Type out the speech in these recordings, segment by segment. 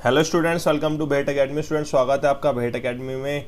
Hello students, welcome to भेट academy. Students, स्वागत है आपका भेट एकेडमी में।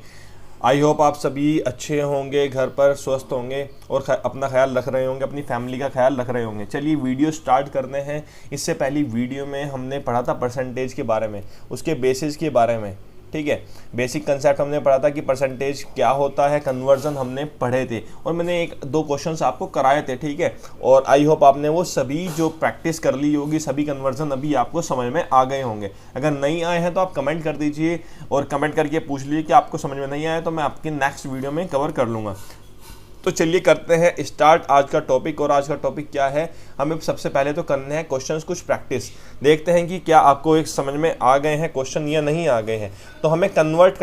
आई होप आप सभी अच्छे होंगे, घर पर स्वस्थ होंगे और अपना ख्याल रख रहे होंगे, अपनी फैमिली का ख्याल रख रहे होंगे। चलिए वीडियो स्टार्ट करते हैं। इससे पहली वीडियो में हमने पढ़ा था परसेंटेज के बारे में, उसके बेसिस के बारे में। ठीक है, बेसिक कंसेप्ट हमने पढ़ा था कि परसेंटेज क्या होता है, कन्वर्जन हमने पढ़े थे और मैंने एक दो क्वेश्चंस आपको कराए थे। ठीक है, और आई होप आपने वो सभी जो प्रैक्टिस कर ली होगी, सभी कन्वर्जन अभी आपको समझ में आ गए होंगे। अगर नहीं आए हैं तो आप कमेंट कर दीजिए और कमेंट करके पूछ लीजिए कि आपको समझ में नहीं आया, तो मैं आपकी नेक्स्ट वीडियो में कवर कर लूँगा। तो चलिए करते हैं स्टार्ट आज का टॉपिक। और आज का टॉपिक क्या है, हमें सबसे पहले तो करने हैं क्वेश्चंस कुछ प्रैक्टिस। देखते हैं कि क्या आपको एक समझ में आ गए हैं क्वेश्चन या नहीं आ गए हैं। तो हमें कन्वर्ट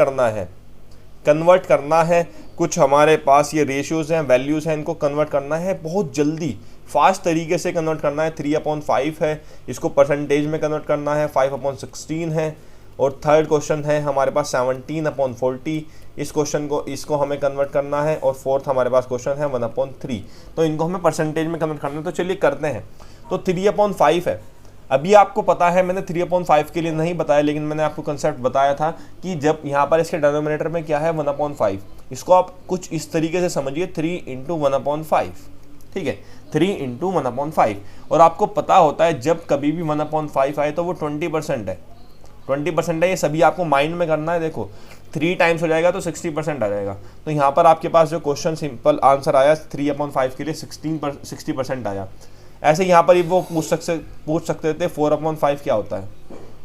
करना है कुछ हमारे पास ये रेशियोज़ हैं, वैल्यूज़ हैं, इनको कन्वर्ट करना है बहुत जल्दी, फास्ट तरीके से कन्वर्ट करना है। 3/5 है, इसको परसेंटेज में कन्वर्ट करना है। 5/16 है और थर्ड क्वेश्चन है हमारे पास 17/40। इस क्वेश्चन को इसको हमें कन्वर्ट करना है। और फोर्थ हमारे पास क्वेश्चन है 1/3। तो इनको हमें परसेंटेज में कन्वर्ट करना है। तो चलिए करते हैं। तो 3/5 है। अभी आपको पता है, मैंने 3/5 के लिए नहीं बताया, लेकिन मैंने आपको कंसेप्ट बताया था कि जब यहाँ पर इसके डिनोमिनेटर में क्या है 1/5, इसको आप कुछ इस तरीके से समझिए 3 × 1/5। ठीक है, 3 × 1/5। और आपको पता होता है जब कभी भी 1/5 आए तो वो 20% है। 20% है, ये सभी आपको माइंड में करना है। देखो 3 टाइम्स हो जाएगा तो 60% आ जाएगा। तो यहाँ पर आपके पास जो क्वेश्चन सिंपल आंसर आया 3/5 के लिए 60% आया। ऐसे यहाँ पर वो पूछ सकते थे 4/5 क्या होता है,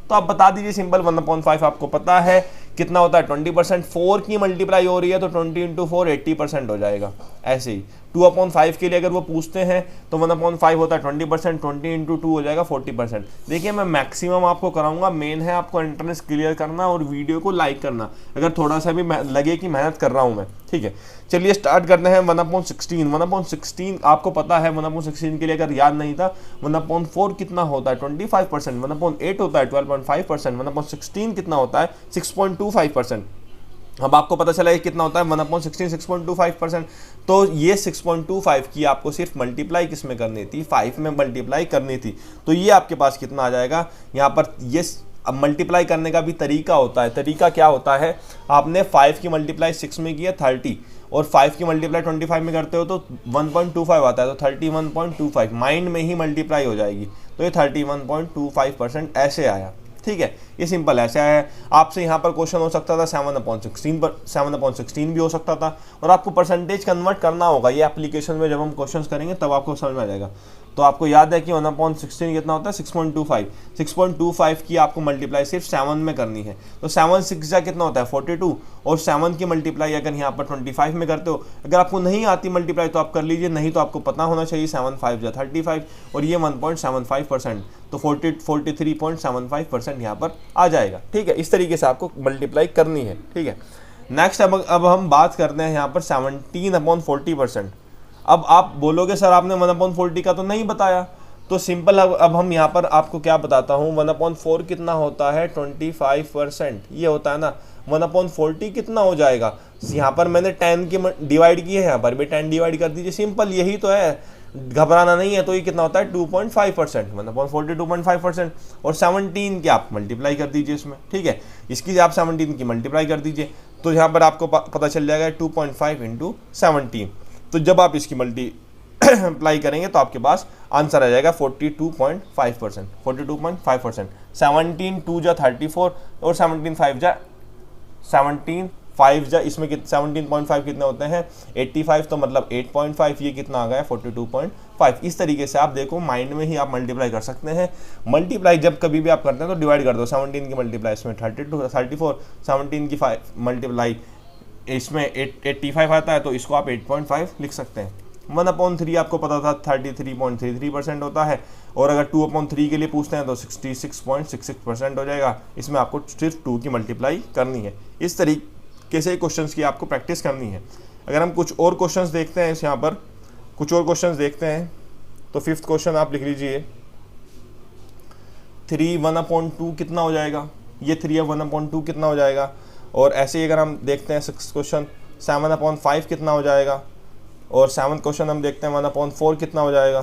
तो आप बता दीजिए सिंपल 1/5 आपको पता है कितना होता है 20%। 4 की मल्टीप्लाई हो रही है तो 20 × 4 80% हो जाएगा। ऐसे ही 2/5 के लिए अगर वो पूछते हैं तो 1/5 होता है 20%, 20 × 2 हो जाएगा 40%। देखिए मैं मैक्सिमम आपको कराऊंगा, मेन है आपको एंट्रेंस क्लियर करना और वीडियो को लाइक करना, अगर थोड़ा सा भी लगे कि मेहनत कर रहा हूँ मैं। ठीक है, चलिए स्टार्ट करते हैं। 1/16 1/16 आपको पता है। 1/16 के लिए अगर याद नहीं था, 1/4 कितना होता है 25%, 1/8 होता है 12.5%, 1/16 कितना होता है 6.25%। अब आपको पता चला ये कितना होता है 1/16 6.25%। तो ये 6.25 की आपको सिर्फ मल्टीप्लाई किस में करनी थी, 5 में मल्टीप्लाई करनी थी। तो ये आपके पास कितना आ जाएगा यहाँ पर। ये अब मल्टीप्लाई करने का भी तरीका होता है। तरीका क्या होता है, आपने 5 की मल्टीप्लाई 6 में किया 30 और 5 की मल्टीप्लाई 25 में करते हो तो 1.25 आता है, तो 31.25 माइंड में ही मल्टीप्लाई हो जाएगी। तो ये 31.25% ऐसे आया। ठीक है, ये सिंपल ऐसे आया है। आपसे यहाँ पर क्वेश्चन हो सकता था 7/16 पर, 7/16 भी हो सकता था। और आपको परसेंटेज कन्वर्ट करना होगा, ये एप्लीकेशन में जब हम क्वेश्चंस करेंगे तब आपको समझ में आ जाएगा। तो आपको याद है कि 1/16 कितना होता है 6.25। 6.25 की आपको मल्टीप्लाई सिर्फ 7 में करनी है। तो 7 6 कितना होता है 42 और 7 की मल्टीप्लाई अगर यहाँ पर 25 में करते हो, अगर आपको नहीं आती मल्टीप्लाई तो आप कर लीजिए, नहीं तो आपको पता होना चाहिए 7 5 35 और ये 1.75%, तो 43.75% यहाँ पर आ जाएगा। ठीक है, इस तरीके से आपको मल्टीप्लाई करनी है। ठीक है, नेक्स्ट अब हम बात करते हैं यहाँ पर 17/40%। अब आप बोलोगे सर आपने 1/40 का तो नहीं बताया, तो सिंपल अब हम यहाँ पर आपको क्या बताता हूँ। 1/4 कितना होता है 25%, ये होता है ना। 1/40 कितना हो जाएगा, यहाँ पर मैंने 10 की डिवाइड की है, यहाँ पर भी 10 डिवाइड कर दीजिए, सिंपल यही तो है, घबराना नहीं है। तो ये कितना होता है 2.5%, 1/40 2.5%। और 17 की आप मल्टीप्लाई कर दीजिए इसमें। ठीक है, इसकी आप 17 की मल्टीप्लाई कर दीजिए, तो यहाँ पर आपको पता चल जाएगा 2.5 × 17। तो जब आप इसकी मल्टीप्लाई करेंगे तो आपके पास आंसर आ जाएगा 42.5%। 42.5%। 17 2 जा 34 और 17 5 जा इसमें 17.5 कितने होते हैं 85, तो मतलब 8.5, ये कितना आ गया 42.5। इस तरीके से आप देखो माइंड में ही आप मल्टीप्लाई कर सकते हैं। मल्टीप्लाई जब कभी भी आप करते हैं तो डिवाइड कर दो। 17 की मल्टीप्लाई इसमें 32 34, 17 की 5 मल्टीप्लाई इसमें 85 आता है, तो इसको आप 8.5 लिख सकते हैं। 1/3 आपको पता था 33.33% होता है, और अगर 2/3 के लिए पूछते हैं तो 66.66% हो जाएगा। इसमें आपको सिर्फ 2 की मल्टीप्लाई करनी है। इस तरीके से क्वेश्चंस की आपको प्रैक्टिस करनी है। अगर हम कुछ और क्वेश्चंस देखते हैं, यहाँ पर कुछ और क्वेश्चंस देखते हैं, तो 5th क्वेश्चन आप लिख लीजिए 3 1/2 कितना हो जाएगा, ये 3 1/2 कितना हो जाएगा। और ऐसे ही अगर हम देखते हैं 6th क्वेश्चन 7/5 कितना हो जाएगा। और 7th क्वेश्चन हम देखते हैं 1/4 कितना हो जाएगा।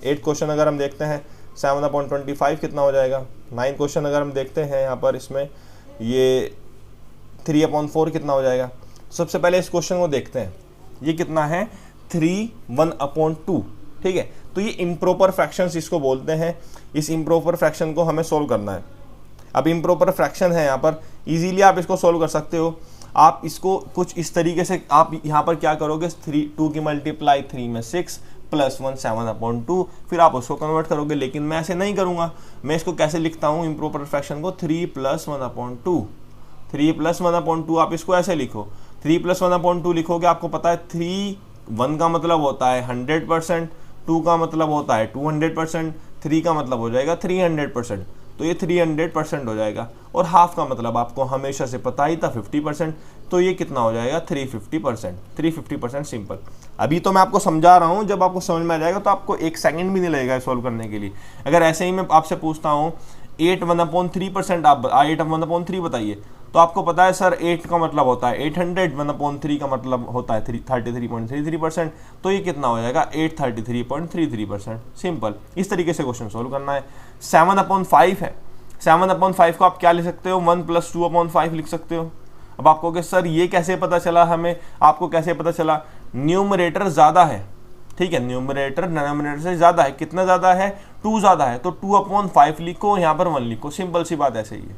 8th क्वेश्चन अगर हम देखते हैं 7/25 कितना हो जाएगा। 9 क्वेश्चन अगर हम देखते हैं यहाँ पर, इसमें ये 3/4 कितना हो जाएगा। सबसे पहले इस क्वेश्चन को देखते हैं, ये कितना है 3/1/2, ठीक है। तो ये इम्प्रॉपर फ्रैक्शंस इसको बोलते हैं। इस इम्प्रॉपर फ्रैक्शन को हमें सोल्व करना है। अब इम्प्रॉपर फ्रैक्शन है यहाँ पर, इजीली आप इसको सोल्व कर सकते हो। आप इसको कुछ इस तरीके से, आप यहाँ पर क्या करोगे, 2 की मल्टीप्लाई 3 में 6 + 1 7/2, फिर आप उसको कन्वर्ट करोगे। लेकिन मैं ऐसे नहीं करूँगा, मैं इसको कैसे लिखता हूँ इम्प्रॉपर फ्रैक्शन को, 3 + 1/2, 3 + 1/2 आप इसको ऐसे लिखो। 3 + 1/2 लिखोगे, आपको पता है 1 का मतलब होता है 100%, 2 का मतलब होता है 200%, 3 का मतलब हो जाएगा 300%। तो ये 300% हो जाएगा। और हाफ का मतलब आपको हमेशा से पता ही था 50%, तो ये कितना हो जाएगा 350%। 350% सिंपल। अभी तो मैं आपको समझा रहा हूँ, जब आपको समझ में आ जाएगा तो आपको 1 सेकंड भी नहीं लगेगा सॉल्व करने के लिए। अगर ऐसे ही मैं आपसे पूछता हूँ 8/3%, आप 8/3 बताइए, तो आपको पता है सर 8 का मतलब होता है 800, 1/3 का मतलब होता है 33.33%, तो ये कितना हो जाएगा 833.33%। सिंपल। इस तरीके से क्वेश्चन सोल्व करना है। 7/5 है, 7/5 को आप क्या लिख सकते हो, 1 + 2/5 लिख सकते हो। अब आपको कहोगे सर ये कैसे पता चला हमें, आपको कैसे पता चला, न्यूमरेटर ज़्यादा है, ठीक है, न्यूमरेटर डिनोमिनेटर से ज़्यादा है। कितना ज़्यादा है, 2 ज़्यादा है, तो 2/5 लिखो, यहाँ पर 1 लिखो। सिंपल सी बात ऐसे ही है।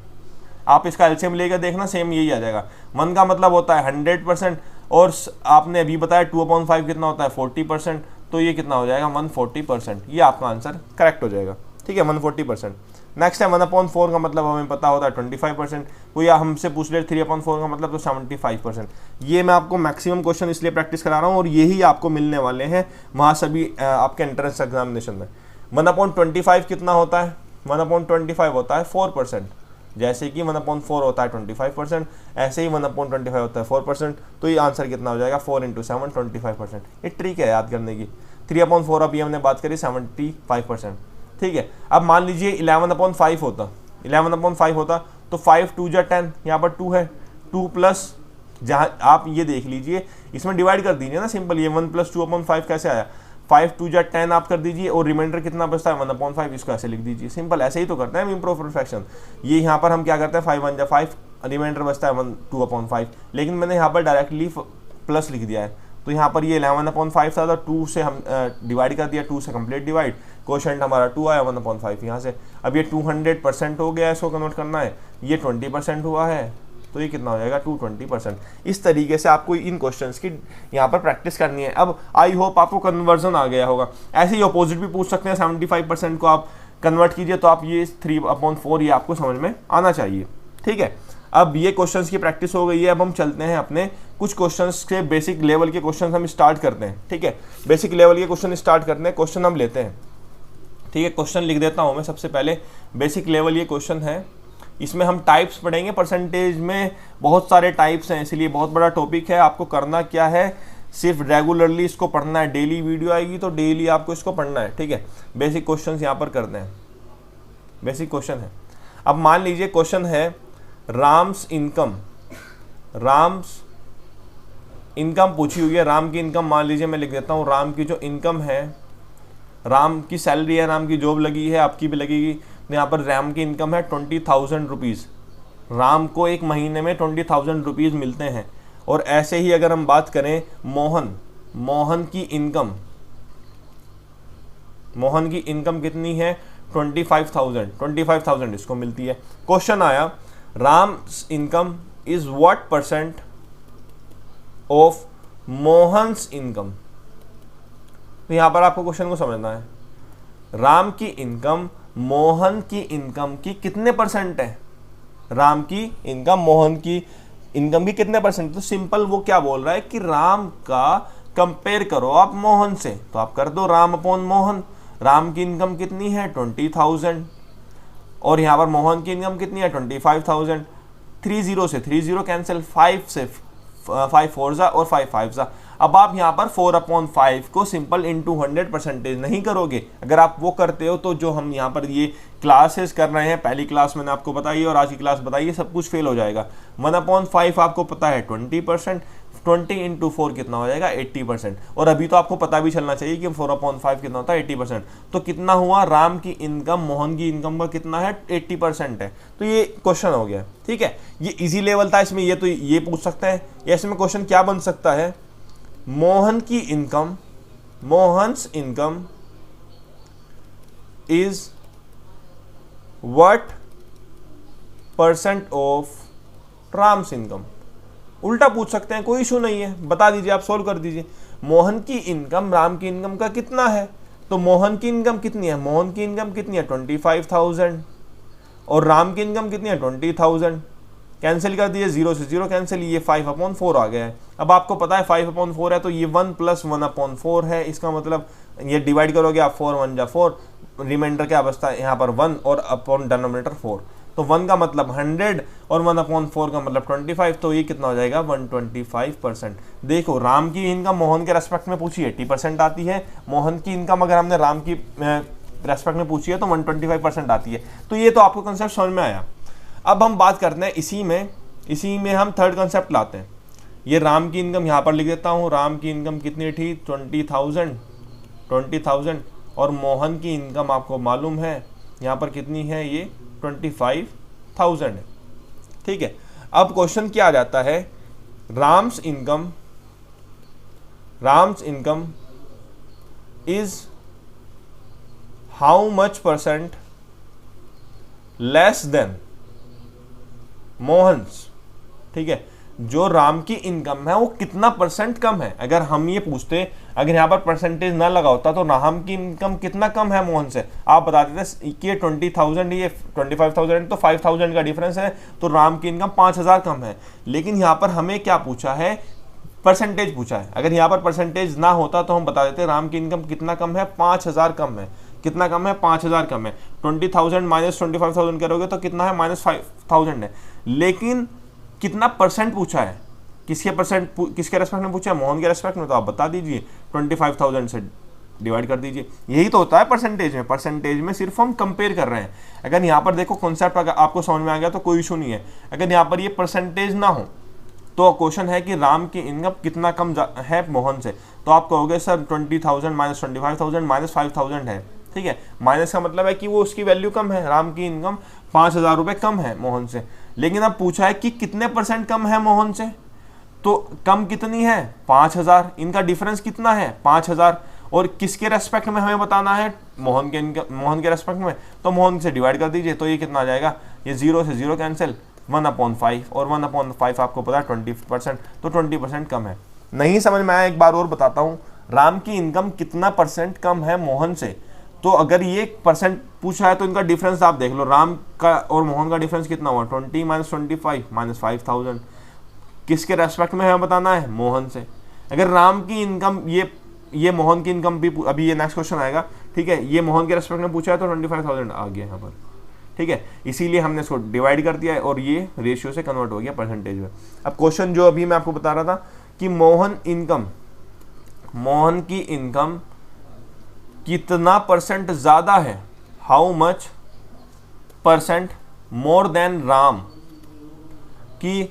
आप इसका एलसीएम लेकर देखना, सेम यही आ जाएगा। 1 का मतलब होता है 100%, और आपने अभी बताया 2/5 कितना होता है 40%, तो ये कितना हो जाएगा 140%। ये आपका आंसर करेक्ट हो जाएगा, ठीक है, 140%। नेक्स्ट है 1/4 का मतलब हमें पता होता है 25%। कोई हमसे पूछ ले 3/4 का मतलब, तो 75%। ये मैं आपको मैक्सिमम क्वेश्चन इसलिए प्रैक्टिस करा रहा हूँ, और यही आपको मिलने वाले हैं वहाँ सभी आपके एंट्रेंस एग्जामिनेशन में। 1/25 कितना होता है, 1/25 होता है 4%। जैसे कि 1/4 होता है 25%, ऐसे ही 1/25 होता है 4%। तो ये आंसर कितना हो जाएगा 4 × 7 25%। ये ट्रिक है याद करने की। 3/4 अभी हमने बात करी 75%, ठीक है। अब मान लीजिए 11/5 होता, 11/5 होता तो 5 × 2 = 10, यहाँ पर 2 है, 2 प्लस, जहाँ आप ये देख लीजिए, इसमें डिवाइड कर दीजिए ना सिंपल। ये 1 + 2/5 कैसे आया, 5 × 2 = 10 आप कर दीजिए, और रिमाइंडर कितना बचता है 1/5, इसको ऐसे लिख दीजिए। सिंपल, ऐसे ही तो करते हैं हम इम्प्रॉपर फ्रैक्शन। ये यहाँ पर हम क्या करते हैं, 5 × 1 = 5, रिमाइंडर बचता है 2/5, लेकिन मैंने यहाँ पर डायरेक्टली प्लस लिख दिया है। तो यहाँ पर ये 11/5 था, तो 2 से हम डिवाइड कर दिया, 2 से कंप्लीट डिवाइड, क्वोशंट हमारा 2 आया, 1/5 यहाँ से। अब ये 200% हो गया, इसको कन्वर्ट करना है, ये 20% हुआ है, तो ये कितना हो जाएगा 220%। इस तरीके से आपको इन क्वेश्चंस की यहाँ पर प्रैक्टिस करनी है। अब आई होप आपको कन्वर्जन आ गया होगा। ऐसे ही अपोजिट भी पूछ सकते हैं, 75% को आप कन्वर्ट कीजिए, तो आप ये 3/4 ये आपको समझ में आना चाहिए, ठीक है। अब ये क्वेश्चंस की प्रैक्टिस हो गई है। अब हम चलते हैं अपने कुछ क्वेश्चंस के बेसिक लेवल के क्वेश्चंस हम स्टार्ट करते हैं, ठीक है। बेसिक लेवल के क्वेश्चन स्टार्ट करते हैं, क्वेश्चन हम लेते हैं, ठीक है। क्वेश्चन लिख देता हूँ मैं सबसे पहले। बेसिक लेवल ये क्वेश्चन है, इसमें हम टाइप्स पढ़ेंगे। परसेंटेज में बहुत सारे टाइप्स हैं, इसलिए बहुत बड़ा टॉपिक है। आपको करना क्या है, सिर्फ रेगुलरली इसको पढ़ना है। डेली वीडियो आएगी तो डेली आपको इसको पढ़ना है, ठीक है। बेसिक क्वेश्चंस यहाँ पर करते हैं। बेसिक क्वेश्चन है, अब मान लीजिए क्वेश्चन है राम्स इनकम, राम्स इनकम पूछी हुई है। राम की इनकम मान लीजिए मैं लिख देता हूँ, राम की जो इनकम है, राम की सैलरी है, राम की जॉब लगी है, आपकी भी लगेगी। यहाँ पर राम की इनकम है 20,000 रुपीज़। राम को एक महीने में 20,000 रुपीज़ मिलते हैं। और ऐसे ही अगर हम बात करें मोहन की इनकम, मोहन की इनकम कितनी है 25,000 इसको मिलती है। क्वेश्चन आया Ram's income is what % of Mohan's income. तो यहां पर आपको क्वेश्चन को समझना है, राम की इनकम मोहन की इनकम की कितने % है, राम की इनकम मोहन की इनकम की कितने %। तो सिंपल वो क्या बोल रहा है कि राम का कंपेयर करो आप मोहन से, तो आप कर दो राम अपॉन मोहन। राम की इनकम कितनी है 20,000, और यहाँ पर मोहन की इनकम कितनी है 25,000। 30 से 30 कैंसिल, 5 से 5 4 जा और 5 5 जा। अब आप यहाँ पर 4/5 को सिंपल इंटू 100% नहीं करोगे। अगर आप वो करते हो तो जो हम यहाँ पर ये क्लासेस कर रहे हैं, पहली क्लास मैंने आपको बताई और आज की क्लास बताई, सब कुछ फेल हो जाएगा। 1/5 आपको पता है 20%, 20 इंटू 4 कितना हो जाएगा 80%। और अभी तो आपको पता भी चलना चाहिए कि 4/5 कितना होता है 80%। तो कितना हुआ, राम की इनकम मोहन की इनकम का कितना है 80% है। तो ये क्वेश्चन हो गया, ठीक है। ये इजी लेवल था, इसमें ये तो ये पूछ सकते हैं। इसमें क्वेश्चन क्या बन सकता है, Mohan's income is what % of Ram's income. उल्टा पूछ सकते हैं, कोई इशू नहीं है, बता दीजिए, आप सोल्व कर दीजिए। मोहन की इनकम राम की इनकम का कितना है, तो मोहन की इनकम कितनी है, मोहन की इनकम कितनी है 25,000 और राम की इनकम कितनी है 20,000। कैंसिल कर दीजिए, 0 से 0 कैंसिल, ये 5/4 आ गया है। अब आपको पता है 5/4 है तो ये 1 + 1/4 है। इसका मतलब ये डिवाइड करोगे आप, 4 × 1 = 4, रिमाइंडर क्या बचता है यहाँ पर 1 और अपॉन डिनोमिनेटर 4। तो 1 का मतलब 100 और 1/4 का मतलब 25, तो ये कितना हो जाएगा 125%। देखो राम की इनकम मोहन के रेस्पेक्ट में पूछी 80% आती है, मोहन की इनकम अगर हमने राम की रेस्पेक्ट में पूछी है तो 125% आती है। तो ये तो आपको कंसेप्ट समझ में आया। अब हम बात करते हैं इसी में हम थर्ड कंसेप्ट लाते हैं। ये राम की इनकम यहाँ पर लिख देता हूँ, राम की इनकम कितनी थी 20,000 और मोहन की इनकम आपको मालूम है यहाँ पर कितनी है, ये 25,000 है, ठीक है। अब क्वेश्चन क्या आ जाता है, Ram's income is how much % less than Mohan's, ठीक है। जो राम की इनकम है वो कितना % कम है। अगर हम ये पूछते, अगर यहाँ पर परसेंटेज ना लगा होता तो राम की इनकम कितना कम है मोहन से, आप बता देते कि ये 20,000, ये 25,000, तो 5,000 का डिफरेंस है, तो राम की इनकम 5,000 कम है। लेकिन यहाँ पर हमें क्या पूछा है, परसेंटेज पूछा है। अगर यहाँ पर परसेंटेज ना होता तो हम बता देते राम की इनकम कितना कम है, 5,000 कम है। कितना कम है, 5,000 कम है। 20,000 - 25,000 करोगे तो कितना है, -5,000 है। लेकिन कितना % पूछा है, किसके रेस्पेक्ट में पूछा है, मोहन के रेस्पेक्ट में, तो आप बता दीजिए 25,000 से डिवाइड कर दीजिए। यही तो होता है परसेंटेज में सिर्फ हम कंपेयर कर रहे हैं। अगर यहाँ पर देखो कॉन्सेप्ट अगर आपको समझ में आ गया तो कोई इशू नहीं है। अगर यहाँ पर ये परसेंटेज ना हो तो क्वेश्चन है कि राम की इनकम कितना कम है मोहन से, तो आप कहोगे सर 20,000 - 25,000 - 5,000 है, ठीक है। माइनस का मतलब है कि वो उसकी वैल्यू कम है, राम की इनकम 5,000 रुपये कम है मोहन से। लेकिन अब पूछा है कि कितने % कम है मोहन से, तो कम कितनी है 5,000, इनका डिफरेंस कितना है 5,000, और किसके रेस्पेक्ट में हमें बताना है, मोहन के रेस्पेक्ट में, तो मोहन से डिवाइड कर दीजिए। तो ये कितना आ जाएगा, ये 0 से 0 कैंसिल, 1/5 और 1/5 आपको पता है 20%, तो 20% कम है। नहीं समझ में आया, एक बार और बताता हूँ, राम की इनकम कितना % कम है मोहन से, तो अगर ये % पूछा है तो इनका डिफरेंस आप देख लो, राम का और मोहन का डिफरेंस कितना हुआ 20 - 25 - 5,000। किसके रेस्पेक्ट में हमें बताना है, मोहन से। अगर राम की इनकम ये मोहन की इनकम भी, अभी ये नेक्स्ट क्वेश्चन आएगा, ठीक है, ये मोहन के रेस्पेक्ट में पूछा है तो 25,000 आ गया यहाँ पर, ठीक है। इसीलिए हमने इसको डिवाइड कर दिया है और ये रेशियो से कन्वर्ट हो गया परसेंटेज में। अब क्वेश्चन जो अभी मैं आपको बता रहा था कि मोहन की इनकम कितना % ज्यादा है, how much % more than Ram, कि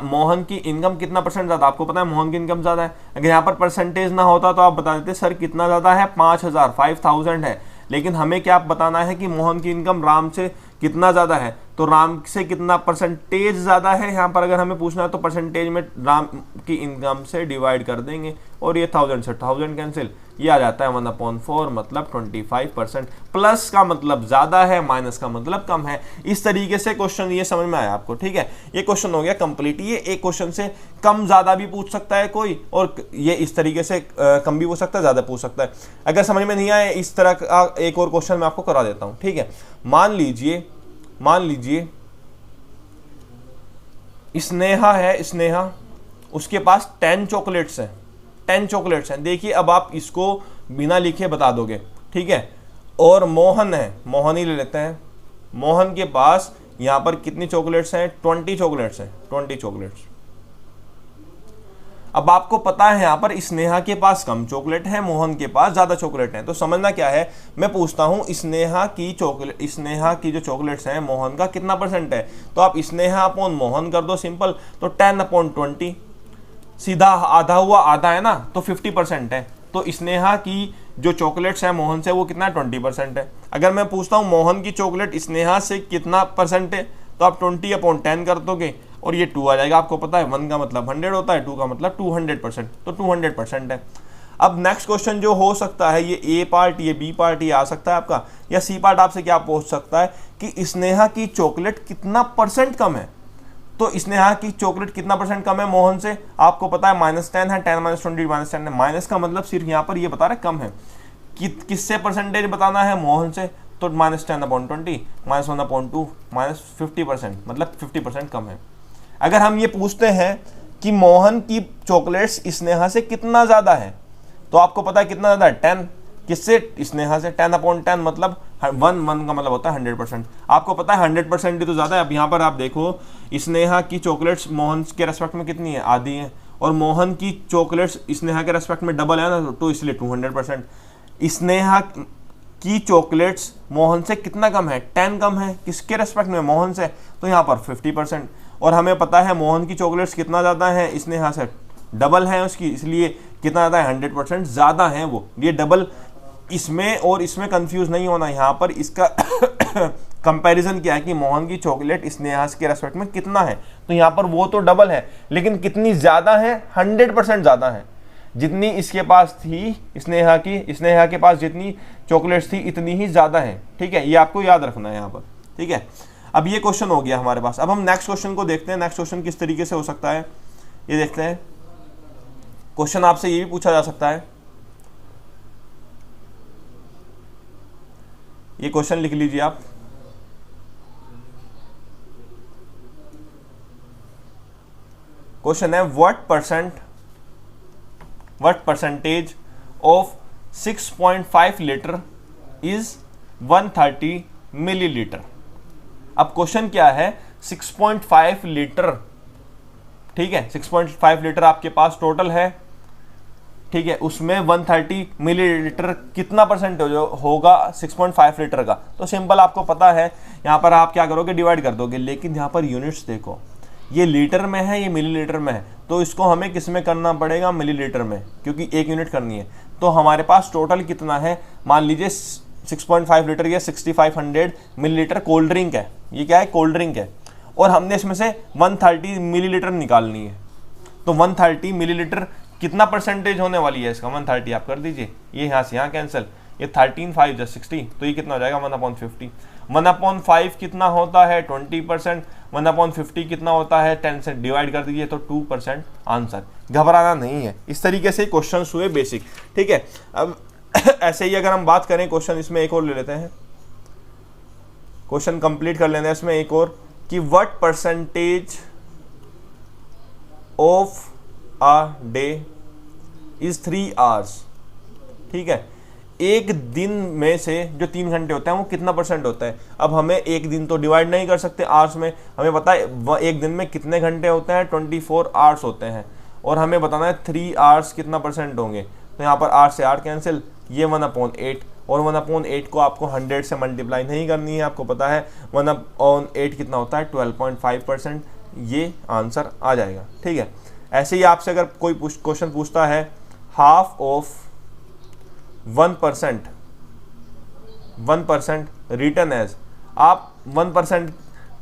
मोहन की इनकम कितना % ज्यादा, आपको पता है मोहन की इनकम ज्यादा है। अगर यहाँ पर परसेंटेज ना होता तो आप बता देते सर कितना ज्यादा है, 5,000 है। लेकिन हमें क्या बताना है कि मोहन की इनकम राम से कितना ज्यादा है, तो राम से कितना % ज्यादा है। यहाँ पर अगर हमें पूछना है तो परसेंटेज में राम की इनकम से डिवाइड कर देंगे और ये 1,000 से 1,000 कैंसिल, ये आ जाता है 1/4 मतलब 25%। प्लस का मतलब ज्यादा है, माइनस का मतलब कम है। इस तरीके से क्वेश्चन ये समझ में आया आपको, ठीक है। ये क्वेश्चन हो गया कंप्लीट। ये एक क्वेश्चन से कम ज्यादा भी पूछ सकता है कोई, और ये इस तरीके से कम भी पूछ सकता है, ज्यादा पूछ सकता है। अगर समझ में नहीं आए, इस तरह का एक और क्वेश्चन मैं आपको करा देता हूं, ठीक है। मान लीजिए स्नेहा है, उसके पास 10 चॉकलेट्स हैं। देखिए अब आप इसको बिना लिखे बता दोगे, ठीक है। और मोहन ही ले लेते हैं, मोहन के पास यहां पर कितनी चॉकलेट्स हैं, 20 चॉकलेट्स हैं, 20 चॉकलेट्स। अब आपको पता है यहाँ पर स्नेहा के पास कम चॉकलेट है, मोहन के पास ज़्यादा चॉकलेट है। तो समझना क्या है, मैं पूछता हूँ स्नेहा की जो चॉकलेट्स हैं मोहन का कितना परसेंट है, तो आप स्नेहा अपॉन मोहन कर दो सिंपल, तो 10/20, सीधा आधा हुआ, आधा है ना, तो 50% है। तो स्नेहा की जो चॉकलेट्स है मोहन से वो कितना 20% है। अगर मैं पूछता हूँ मोहन की चॉकलेट स्नेहा से कितना परसेंट है, तो आप 20/10 कर दोगे और ये 2 आ जाएगा। आपको पता है 1 का मतलब 100 होता है, 2 का मतलब 200%, तो 200% है। अब नेक्स्ट क्वेश्चन जो हो सकता है, ये ए पार्ट, ये बी पार्ट, ये आ सकता है आपका, या सी पार्ट आपसे क्या पूछ सकता है कि स्नेहा की चॉकलेट कितना परसेंट कम है। तो स्नेहा की चॉकलेट कितना परसेंट कम है मोहन से, आपको पता है -10 है, 10 - 20 -10 है। माइनस का मतलब सिर्फ यहाँ पर ये बता रहे कम है, किससे परसेंटेज बताना है, मोहन से, तो -10/20 -1/2 -50%, मतलब 50% कम है। अगर हम ये पूछते हैं कि मोहन की चॉकलेट्स स्नेहा से कितना ज़्यादा है, तो आपको पता है कितना ज़्यादा है, 10, किससे, स्नेहा से, 10/10 मतलब 1 का मतलब होता है 100%। आपको पता है 100% ही तो ज़्यादा है। अब यहाँ पर आप देखो स्नेहा की चॉकलेट्स मोहन के रेस्पेक्ट में कितनी है, आधी है, और मोहन की चॉकलेट्स स्नेहा के रेस्पेक्ट में डबल है ना, तो इसलिए 200%। स्नेहा की चॉकलेट्स मोहन से कितना कम है, 10 कम है, किसके रेस्पेक्ट में, मोहन से, तो यहाँ पर 50%। और हमें पता है मोहन की चॉकलेट्स कितना ज़्यादा है, स्नेहा से डबल है उसकी, इसलिए कितना ज़्यादा है, 100% ज़्यादा है वो, ये डबल। इसमें और इसमें कंफ्यूज नहीं होना, यहाँ पर इसका कंपैरिजन क्या है कि मोहन की चॉकलेट स्नेहा के रेस्पेक्ट में कितना है, तो यहाँ पर वो तो डबल है, लेकिन कितनी ज़्यादा है, 100% ज़्यादा है। जितनी इसके पास थी स्नेहा के पास जितनी चॉकलेट्स थी इतनी ही ज़्यादा है। ठीक है, ये आपको याद रखना है यहाँ पर। ठीक है, अब ये क्वेश्चन हो गया हमारे पास। अब हम नेक्स्ट क्वेश्चन को देखते हैं। नेक्स्ट क्वेश्चन किस तरीके से हो सकता है ये देखते हैं। क्वेश्चन आपसे ये भी पूछा जा सकता है, ये क्वेश्चन लिख लीजिए आप। क्वेश्चन है what percentage of 6.5 litre is 130 millilitre. अब क्वेश्चन क्या है, 6.5 लीटर, ठीक है, 6.5 लीटर आपके पास टोटल है, ठीक है, उसमें 130 मिलीलीटर कितना परसेंट होगा 6.5 लीटर का। तो सिंपल आपको पता है, यहाँ पर आप क्या करोगे, डिवाइड कर दोगे। लेकिन यहाँ पर यूनिट्स देखो, ये लीटर में है, ये मिलीलीटर में है, तो इसको हमें किस में करना पड़ेगा, मिलीलीटर में, क्योंकि एक यूनिट करनी है। तो हमारे पास टोटल कितना है, मान लीजिए 6.5 लीटर या 6500 मिलीलीटर कोल्ड ड्रिंक है। ये क्या है, कोल्ड ड्रिंक है, और हमने इसमें से 130 मिलीलीटर निकालनी है। तो 130 मिलीलीटर कितना परसेंटेज होने वाली है इसका, 130 आप कर दीजिए, ये यहाँ से यहाँ कैंसिल, ये 13 5 60, तो ये कितना हो जाएगा 1/50। 1/5 कितना होता है, 20%। 1/50 कितना होता है, 10 से डिवाइड कर दीजिए, तो 2% आंसर। घबराना नहीं है, इस तरीके से क्वेश्चन हुए बेसिक। ठीक है, अब ऐसे ही अगर हम बात करें क्वेश्चन, इसमें एक और ले लेते हैं, क्वेश्चन कंप्लीट कर लेते हैं इसमें एक और, कि what percentage of a day is 3 hours. ठीक है, एक दिन में से जो 3 घंटे होते हैं वो कितना परसेंट होता है। अब हमें एक दिन तो डिवाइड नहीं कर सकते आवर्स में, हमें पता है एक दिन में कितने घंटे होते हैं, 24 आवर्स होते हैं, और हमें बताना है 3 आवर्स कितना परसेंट होंगे। तो यहाँ पर 8 से 8 कैंसिल, ये 1/8, और 1/8 को आपको 100 से मल्टीप्लाई नहीं करनी है। आपको पता है 1/8 कितना होता है, 12.5%, ये आंसर आ जाएगा। ठीक है, ऐसे ही आपसे अगर कोई क्वेश्चन पूछता है हाफ ऑफ 1% रिटर्न एज, आप 1%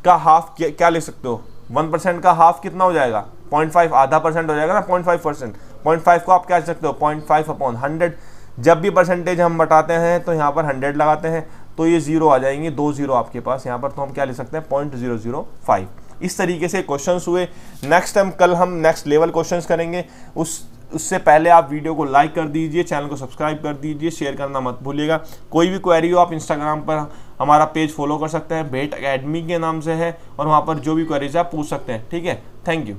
का हाफ क्या लिख सकते हो, 1% का हाफ कितना हो जाएगा, 0.5, आधा परसेंट हो जाएगा ना, 0.5%। 0.5 को आप क्या लिख सकते हो, 0.5/100। जब भी परसेंटेज हम बटाते हैं तो यहाँ पर 100 लगाते हैं, तो ये 0 आ जाएंगे, 2 0 आपके पास यहाँ पर, तो हम क्या लिख सकते हैं 0.005। इस तरीके से क्वेश्चंस हुए। नेक्स्ट टाइम कल हम नेक्स्ट लेवल क्वेश्चंस करेंगे। उससे पहले आप वीडियो को लाइक कर दीजिए, चैनल को सब्सक्राइब कर दीजिए, शेयर करना मत भूलिएगा। कोई भी क्वेरी हो आप इंस्टाग्राम पर हमारा पेज फॉलो कर सकते हैं, भेट एकेडमी के नाम से है, और वहाँ पर जो भी क्वेरीज आप पूछ सकते हैं। ठीक है, थैंक यू।